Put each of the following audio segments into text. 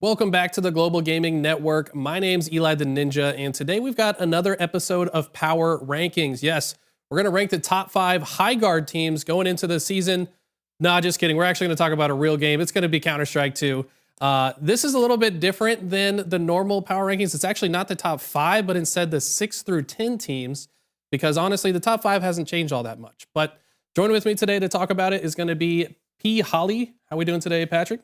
Welcome back to the Global Gaming Network. My name's Eli the Ninja, and today we've got another episode of Power Rankings. Yes, we're going to rank the top 5 high guard teams going into the season. Nah, just kidding. We're actually going to talk about a real game. It's going to be Counter-Strike 2. This is a little bit different than the normal Power Rankings. It's actually not the top 5, but instead the 6 through 10 teams, because honestly, the top 5 hasn't changed all that much. But joining with me today to talk about it is going to be P. Holly. How we doing today, Patrick?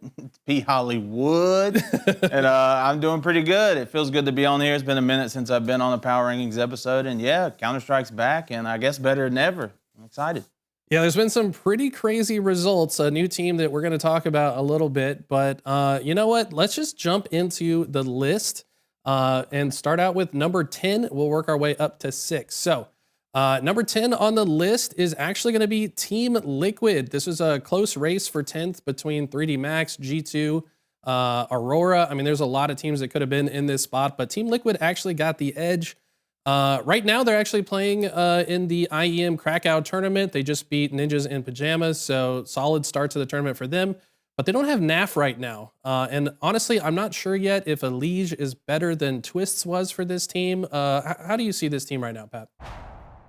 P. Hollywood. And I'm doing pretty good. It feels good to be on here. It's been a minute since I've been on a Power Rankings episode. And yeah, Counter-Strike's back, and I guess better than ever. I'm excited. Yeah, there's been some pretty crazy results. A new team that we're going to talk about a little bit. But you know what? Let's just jump into the list and start out with number 10. We'll work our way up to 6. So number 10 on the list is actually going to be Team Liquid. This is a close race for 10th between 3D Max, G2, Aurora. I mean, there's a lot of teams that could have been in this spot, but Team Liquid actually got the edge. Right now, they're actually playing in the IEM Krakow tournament. They just beat Ninjas in Pajamas, so solid start to the tournament for them. But they don't have NAF right now. And honestly, I'm not sure yet if a Liege is better than Twists was for this team. How do you see this team right now, Pat?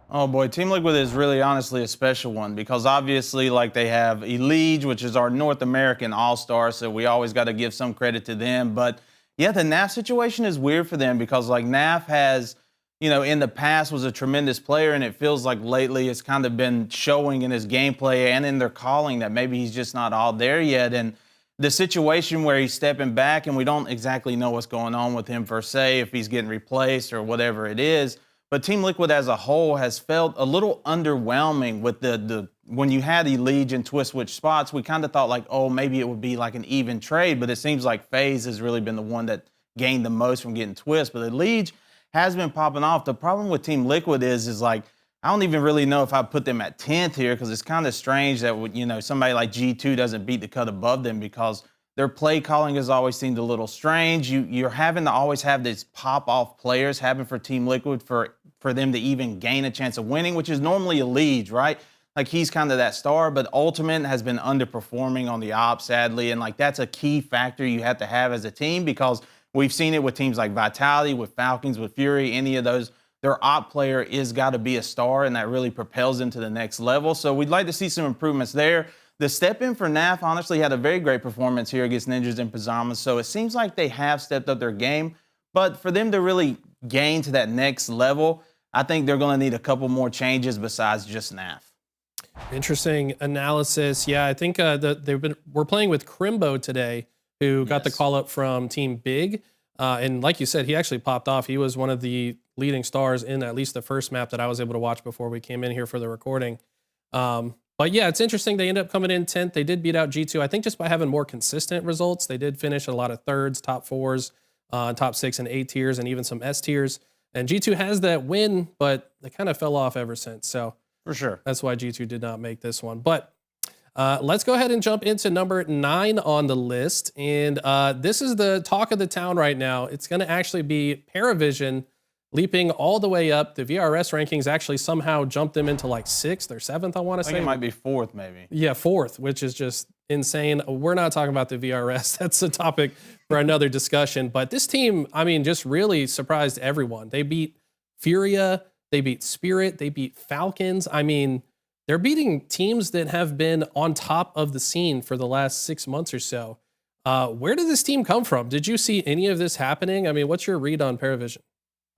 Oh boy, Team Liquid is really honestly a special one because obviously like they have Eli, which is our North American all-star, so we always got to give some credit to them. But yeah, the NAF situation is weird for them because like NAF has, you know, in the past was a tremendous player, and it feels like lately it's kind of been showing in his gameplay and in their calling that maybe he's just not all there yet. And the situation where he's stepping back and we don't exactly know what's going on with him per se, if he's getting replaced or whatever it is. But Team Liquid as a whole has felt a little underwhelming with the when you had Eli and Twist switch spots, we kind of thought like, oh, maybe it would be like an even trade, but it seems like FaZe has really been the one that gained the most from getting Twist. But Eli has been popping off. The problem with Team Liquid is like, I don't even really know if I put them at 10th here because it's kind of strange that, you know, somebody like G2 doesn't beat the cut above them because their play calling has always seemed a little strange. You're having to always have these pop-off players happen for Team Liquid for them to even gain a chance of winning, which is normally a lead, right? Like he's kind of that star, but Ultimate has been underperforming on the ops, sadly, and like that's a key factor you have to have as a team because we've seen it with teams like Vitality, with Falcons, with Fury, any of those. Their op player is got to be a star, and that really propels them to the next level. So we'd like to see some improvements there. The step in for NAF honestly had a very great performance here against Ninjas in Pajamas, so it seems like they have stepped up their game. But for them to really gain to that next level, I think they're going to need a couple more changes besides just NAF. Interesting analysis. Yeah, I think we're playing with Crimbo today, who got the call up from Team Big. And like you said, he actually popped off. He was one of the leading stars in at least the first map that I was able to watch before we came in here for the recording. But yeah, it's interesting. They ended up coming in 10th. They did beat out G2, I think just by having more consistent results. They did finish a lot of thirds, top 4s, top 6 and A tiers, and even some S tiers. And G2 has that win, but they kind of fell off ever since. So for sure, that's why G2 did not make this one. But let's go ahead and jump into number 9 on the list. And this is the talk of the town right now. It's going to actually be Parivision leaping all the way up. The VRS rankings actually somehow jumped them into like 6th or 7th, I want to say. I think it might be 4th, maybe. Yeah, 4th, which is just insane. We're not talking about the VRS. That's a topic for another discussion. But this team, I mean, just really surprised everyone. They beat Furia, they beat Spirit, they beat Falcons. I mean, they're beating teams that have been on top of the scene for the last 6 months or so. Where did this team come from? Did you see any of this happening? I mean, what's your read on Parivision?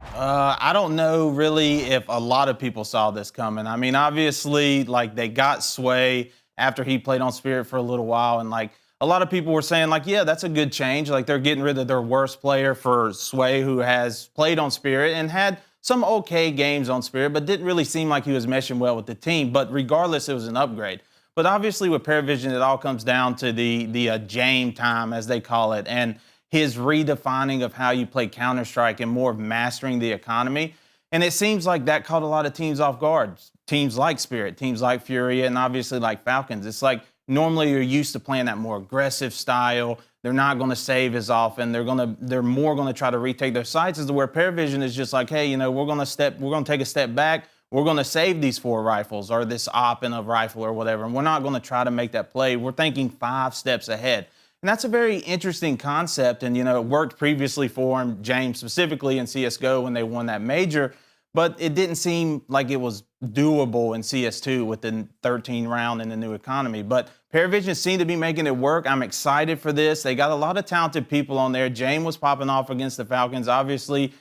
I don't know really if a lot of people saw this coming. I mean, obviously, like they got Sway after he played on Spirit for a little while, and like a lot of people were saying like, yeah, that's a good change. Like they're getting rid of their worst player for Sway, who has played on Spirit and had some okay games on Spirit, but didn't really seem like he was meshing well with the team. But regardless, it was an upgrade. But obviously with Parivision, it all comes down to the Jame time, as they call it, and his redefining of how you play Counter-Strike and more of mastering the economy. And it seems like that caught a lot of teams off guard. Teams like Spirit, teams like Fury, and obviously like Falcons. It's like normally you're used to playing that more aggressive style. They're not going to save as often. They're more going to try to retake their sites, as to where Parivision is just like, hey, you know, we're going to take a step back. We're going to save these 4 rifles or this op in a rifle or whatever. And we're not going to try to make that play. We're thinking 5 steps ahead. And that's a very interesting concept. And, it worked previously for him, James specifically in CSGO when they won that major. But it didn't seem like it was doable in CS2 with the 13 round in the new economy. But Parivision seemed to be making it work. I'm excited for this. They got a lot of talented people on there. James was popping off against the Falcons, obviously.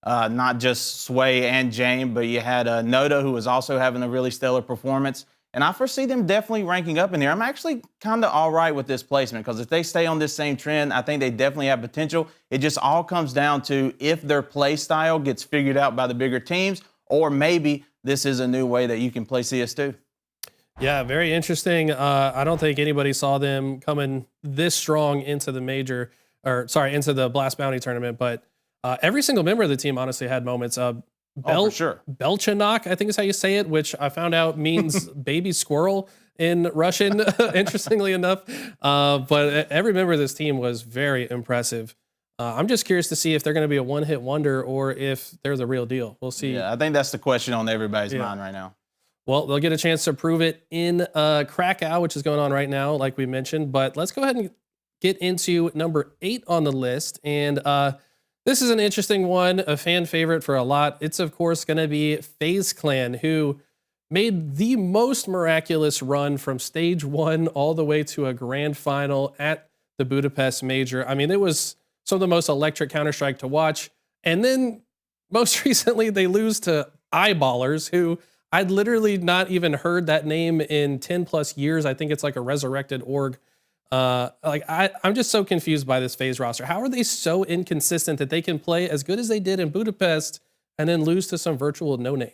Not just Sway and James, but you had Noda, who was also having a really stellar performance. And I foresee them definitely ranking up in here. I'm actually kind of all right with this placement because if they stay on this same trend, I think they definitely have potential. It just all comes down to if their play style gets figured out by the bigger teams, or maybe this is a new way that you can play CS2. Yeah, very interesting. I don't think anybody saw them coming this strong into the into the Blast Bounty tournament, but every single member of the team honestly had moments. For sure. Belchanok, I think is how you say it, which I found out means baby squirrel in Russian, interestingly enough. But every member of this team was very impressive. I'm just curious to see if they're going to be a one-hit wonder or if they're the real deal. We'll see. Yeah, I think that's the question on everybody's mind right now. Well, they'll get a chance to prove it in Krakow, which is going on right now, like we mentioned. But let's go ahead and get into number 8 on the list. And this is an interesting one, a fan favorite for a lot. It's, of course, going to be FaZe Clan, who made the most miraculous run from stage 1 all the way to a grand final at the Budapest Major. I mean, it was some of the most electric Counter-Strike to watch. And then most recently, they lose to Eyeballers, who I'd literally not even heard that name in 10 plus years. I think it's like a resurrected org. I'm just so confused by this FaZe roster. How are they so inconsistent that they can play as good as they did in Budapest and then lose to some virtual no-names?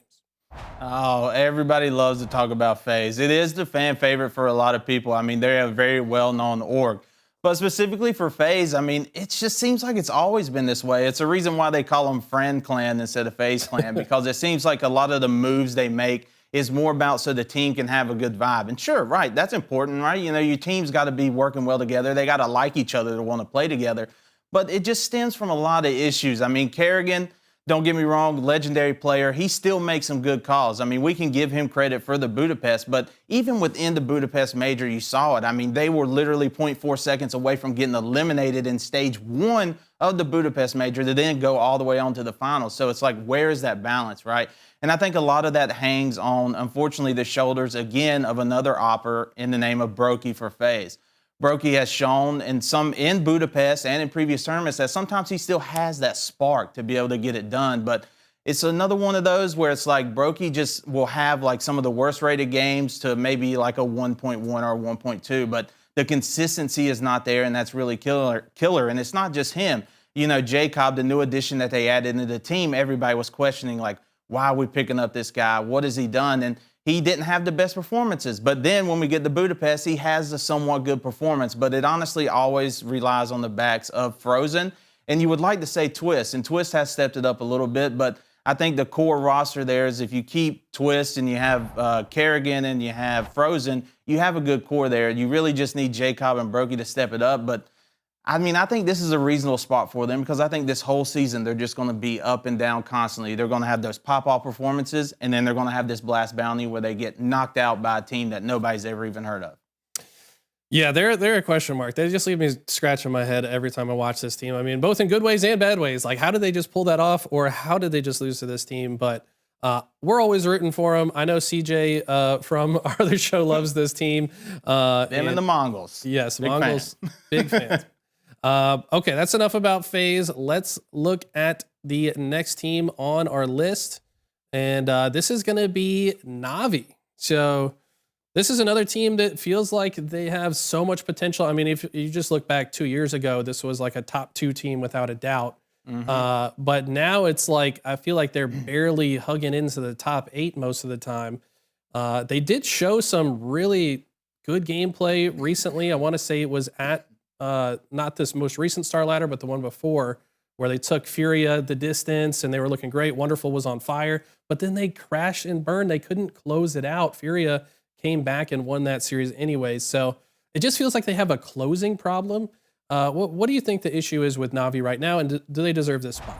Oh, everybody loves to talk about FaZe. It is the fan favorite for a lot of people. I mean, they're a very well-known org. But specifically for FaZe, I mean, it just seems like it's always been this way. It's a reason why they call them Friend Clan instead of FaZe Clan, because it seems like a lot of the moves they make is more about so the team can have a good vibe. And sure, right, that's important, right? Your team's got to be working well together. They got to like each other to want to play together. But it just stems from a lot of issues. I mean, Kerrigan, don't get me wrong, legendary player. He still makes some good calls. I mean, we can give him credit for the Budapest, but even within the Budapest Major, you saw it. I mean, they were literally 0.4 seconds away from getting eliminated in stage 1 of the Budapest Major to then go all the way on to the finals. So it's like, where is that balance, right? And I think a lot of that hangs on, unfortunately, the shoulders, again, of another opper in the name of Brokey for FaZe. Brokey has shown in Budapest and in previous tournaments that sometimes he still has that spark to be able to get it done. But it's another one of those where it's like Brokey just will have like some of the worst rated games to maybe like a 1.1 or 1.2. But the consistency is not there, and that's really killer. And it's not just him. Jacob, the new addition that they added into the team, everybody was questioning, like, why are we picking up this guy? What has he done? And he didn't have the best performances. But then when we get to Budapest, he has a somewhat good performance. But it honestly always relies on the backs of Frozen. And you would like to say Twist. And Twist has stepped it up a little bit. But I think the core roster there is if you keep Twist and you have Kerrigan and you have Frozen, you have a good core there. You really just need Jacob and Brokey to step it up. But I mean, I think this is a reasonable spot for them because I think this whole season they're just going to be up and down constantly. They're going to have those pop-off performances, and then they're going to have this Blast Bounty where they get knocked out by a team that nobody's ever even heard of. Yeah, they're a question mark. They just leave me scratching my head every time I watch this team. I mean, both in good ways and bad ways. Like, how did they just pull that off, or how did they just lose to this team? But we're always rooting for them. I know CJ from our other show loves this team. Them and the Mongolz. Yes, Mongolz, big fans. Okay, that's enough about FaZe. Let's look at the next team on our list. And this is going to be Navi. So this is another team that feels like they have so much potential. I mean, if you just look back 2 years ago, this was like a top 2 team without a doubt. But now it's like, I feel like they're barely hugging into the top 8 most of the time. They did show some really good gameplay recently. I want to say it was at not this most recent Star Ladder, but the one before, where they took Furia the distance and they were looking great. Wonderful was on fire, but then they crashed and burned. They couldn't close it out. Furia came back and won that series anyways. So it just feels like they have a closing problem. What do you think the issue is with Navi right now, and do they deserve this spot?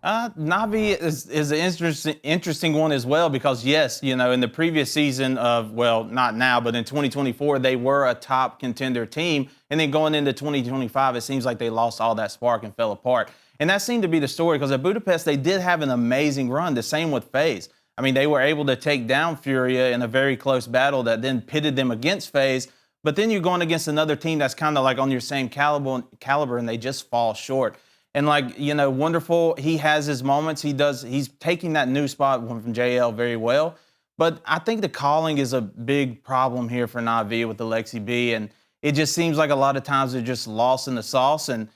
Navi is an interesting one as well because, yes, in the previous season of, well, not now, but in 2024, they were a top contender team. And then going into 2025, it seems like they lost all that spark and fell apart. And that seemed to be the story because at Budapest, they did have an amazing run. The same with FaZe. I mean, they were able to take down Furia in a very close battle that then pitted them against FaZe. But then you're going against another team that's kind of like on your same caliber, and they just fall short. And Wonderful, he has his moments. He's taking that new spot from JL very well. But I think the calling is a big problem here for Navi with Alexi B. And it just seems like a lot of times they're just lost in the sauce. And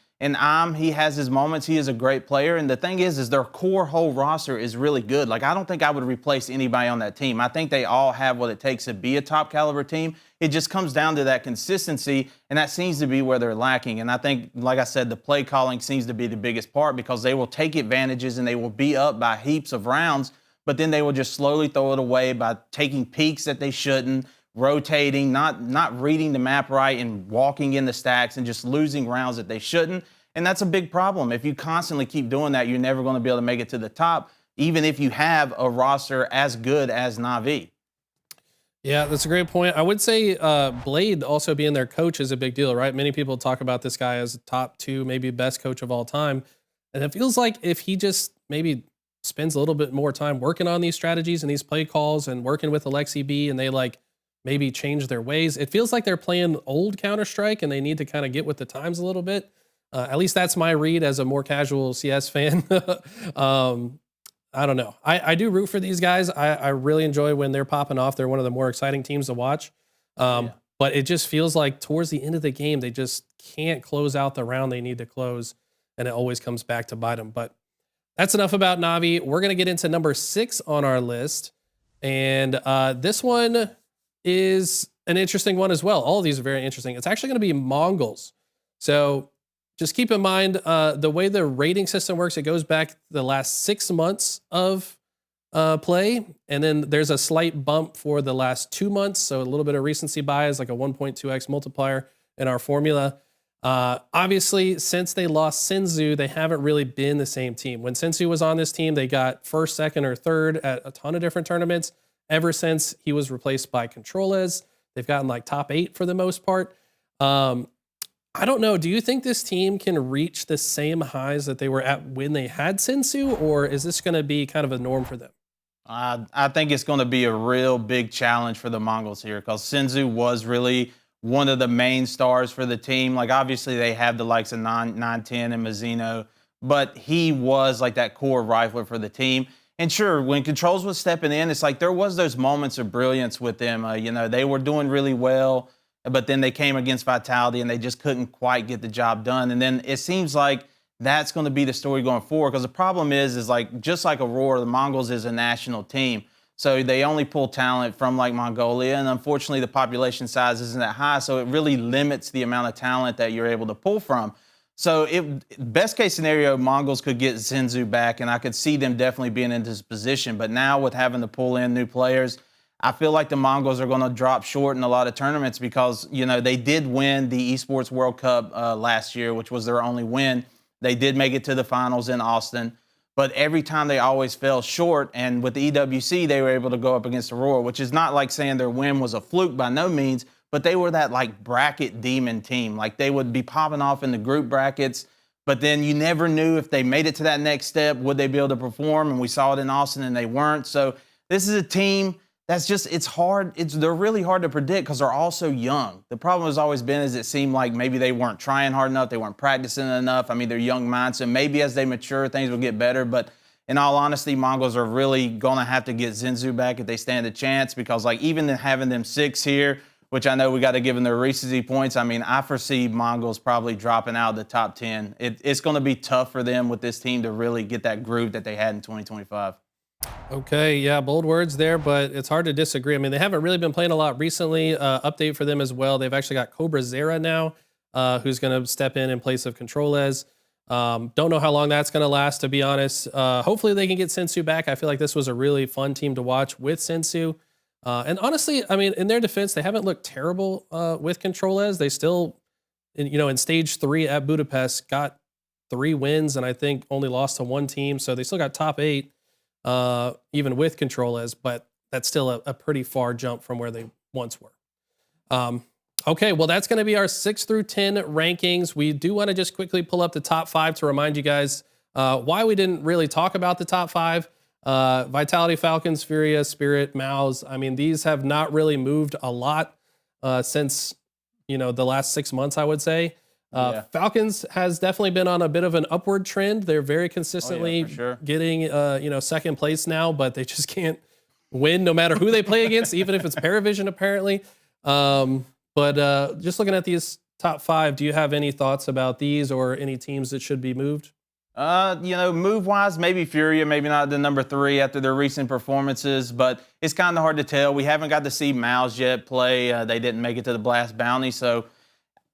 he has his moments. He is a great player. And the thing is their core whole roster is really good. Like, I don't think I would replace anybody on that team. I think they all have what it takes to be a top caliber team. It just comes down to that consistency, and that seems to be where they're lacking. And I think, like I said, the play calling seems to be the biggest part because they will take advantages and they will be up by heaps of rounds, but then they will just slowly throw it away by taking peaks that they shouldn't, rotating, not reading the map right and walking in the stacks and just losing rounds that they shouldn't. And that's a big problem. If you constantly keep doing that, you're never going to be able to make it to the top, even if you have a roster as good as Navi. Yeah, that's a great point. I would say Blade also being their coach is a big deal, right? Many people talk about this guy as a top 2, maybe best coach of all time. And it feels like if he just maybe spends a little bit more time working on these strategies and these play calls and working with Alexi B, and they maybe change their ways, it feels like they're playing old Counter-Strike and they need to kind of get with the times a little bit. At least that's my read as a more casual CS fan. I don't know. I do root for these guys. I really enjoy when they're popping off. They're one of the more exciting teams to watch. But it just feels like towards the end of the game, they just can't close out the round they need to close. And it always comes back to bite them. But that's enough about Navi. We're going to get into number 6 on our list. And this one is an interesting one as well. All of these are very interesting. It's actually going to be Mongolz. So just keep in mind the way the rating system works. It goes back the last 6 months of play, and then there's a slight bump for the last 2 months. So a little bit of recency bias, like a 1.2x multiplier in our formula. Obviously, since they lost Senzu, they haven't really been the same team. When Senzu was on this team, they got first, second, or third at a ton of different tournaments. Ever since he was replaced by Controles, they've gotten top 8 for the most part. I don't know. Do you think this team can reach the same highs that they were at when they had Senzu, or is this going to be kind of a norm for them? I think it's going to be a real big challenge for the Mongolz here because Senzu was really one of the main stars for the team. Obviously, they have the likes of 910 and Mazzino, but he was that core rifler for the team. And sure, when Controls was stepping in, it's there was those moments of brilliance with them. They were doing really well, but then they came against Vitality and they just couldn't quite get the job done. And then it seems like that's going to be the story going forward because the problem is just like Aurora, the Mongolz is a national team. So they only pull talent from Mongolia, and unfortunately the population size isn't that high, so it really limits the amount of talent that you're able to pull from. So best case scenario, Mongolz could get Senzu back, and I could see them definitely being in this position. But now with having to pull in new players, I feel like the Mongolz are going to drop short in a lot of tournaments because, they did win the Esports World Cup last year, which was their only win. They did make it to the finals in Austin, but every time they always fell short. And with the EWC, they were able to go up against Aurora, which is not like saying their win was a fluke by no means, but they were that bracket demon team. They would be popping off in the group brackets, but then you never knew if they made it to that next step, would they be able to perform? And we saw it in Austin and they weren't. So this is a team that's it's hard. They're really hard to predict because they're all so young. The problem has always been is it seemed like maybe they weren't trying hard enough. They weren't practicing enough. I mean, they're young minds, so maybe as they mature, things will get better. But in all honesty, Mongolz are really going to have to get Senzu back if they stand a chance because even having them 6 here, which I know we got to give them their recency points, I mean, I foresee Mongolz probably dropping out of the top 10. It's going to be tough for them with this team to really get that groove that they had in 2025. Okay, yeah, bold words there, but it's hard to disagree. I mean, they haven't really been playing a lot recently. Update for them as well. They've actually got Cobra Zera now, who's going to step in place of Controles. Don't know how long that's going to last, to be honest. Hopefully they can get Senzu back. I feel like this was a really fun team to watch with Senzu. And honestly, I mean, in their defense, they haven't looked terrible with Controles. They still, in stage 3 at Budapest, got 3 wins and I think only lost to 1 team. So they still got top 8, even with Control-as, but that's still a pretty far jump from where they once were. Okay, well, that's going to be our 6 through 10 rankings. We do want to just quickly pull up the top 5 to remind you guys why we didn't really talk about the top 5. Vitality, Falcons, Furia, Spirit, Mongolz. I mean, these have not really moved a lot since, the last 6 months, I would say. Falcons has definitely been on a bit of an upward trend. They're very consistently getting, second place now, but they just can't win no matter who they play against, even if it's Parivision, apparently. But just looking at these top 5, do you have any thoughts about these or any teams that should be moved? Move-wise, maybe Furia, maybe not the number 3 after their recent performances, but it's kind of hard to tell. We haven't got to see Mongolz yet play. They didn't make it to the Blast Bounty. So,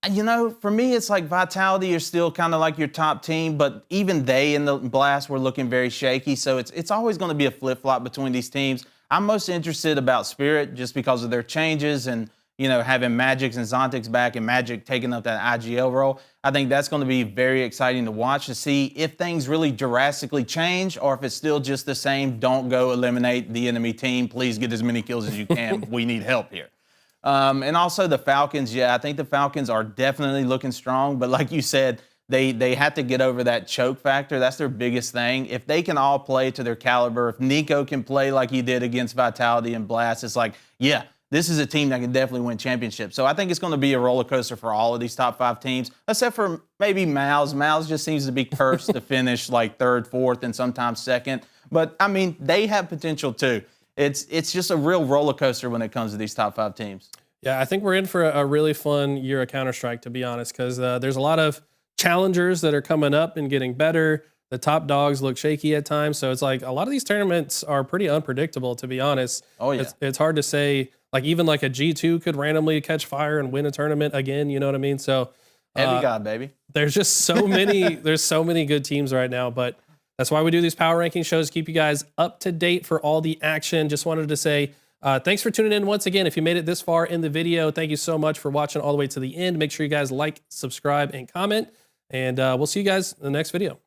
for me, it's like Vitality are still kind of like your top team, but even they in the Blast were looking very shaky. So it's always going to be a flip-flop between these teams. I'm most interested about Spirit just because of their changes and, having Magix and Zontics back and Magic taking up that IGL role. I think that's going to be very exciting to watch to see if things really drastically change or if it's still just the same. Don't go eliminate the enemy team. Please get as many kills as you can. We need help here. And also the Falcons. Yeah, I think the Falcons are definitely looking strong. But like you said, they have to get over that choke factor. That's their biggest thing. If they can all play to their caliber, if Nico can play like he did against Vitality and Blast, it's like, yeah, this is a team that can definitely win championships. So I think it's going to be a roller coaster for all of these top 5 teams, except for maybe Mongolz. Mongolz just seems to be cursed to finish like 3rd, 4th, and sometimes 2nd. But, I mean, they have potential too. It's just a real roller coaster when it comes to these top 5 teams. Yeah, I think we're in for a really fun year of Counter-Strike, to be honest, because there's a lot of challengers that are coming up and getting better. The top dogs look shaky at times. So it's like a lot of these tournaments are pretty unpredictable, to be honest. Oh, yeah. It's hard to say. Like even like a G2 could randomly catch fire and win a tournament again. You know what I mean? So Heavy God, baby. There's just so many. There's so many good teams right now. But that's why we do these power ranking shows. Keep you guys up to date for all the action. Just wanted to say thanks for tuning in once again. If you made it this far in the video, thank you so much for watching all the way to the end. Make sure you guys like, subscribe, and comment. And we'll see you guys in the next video.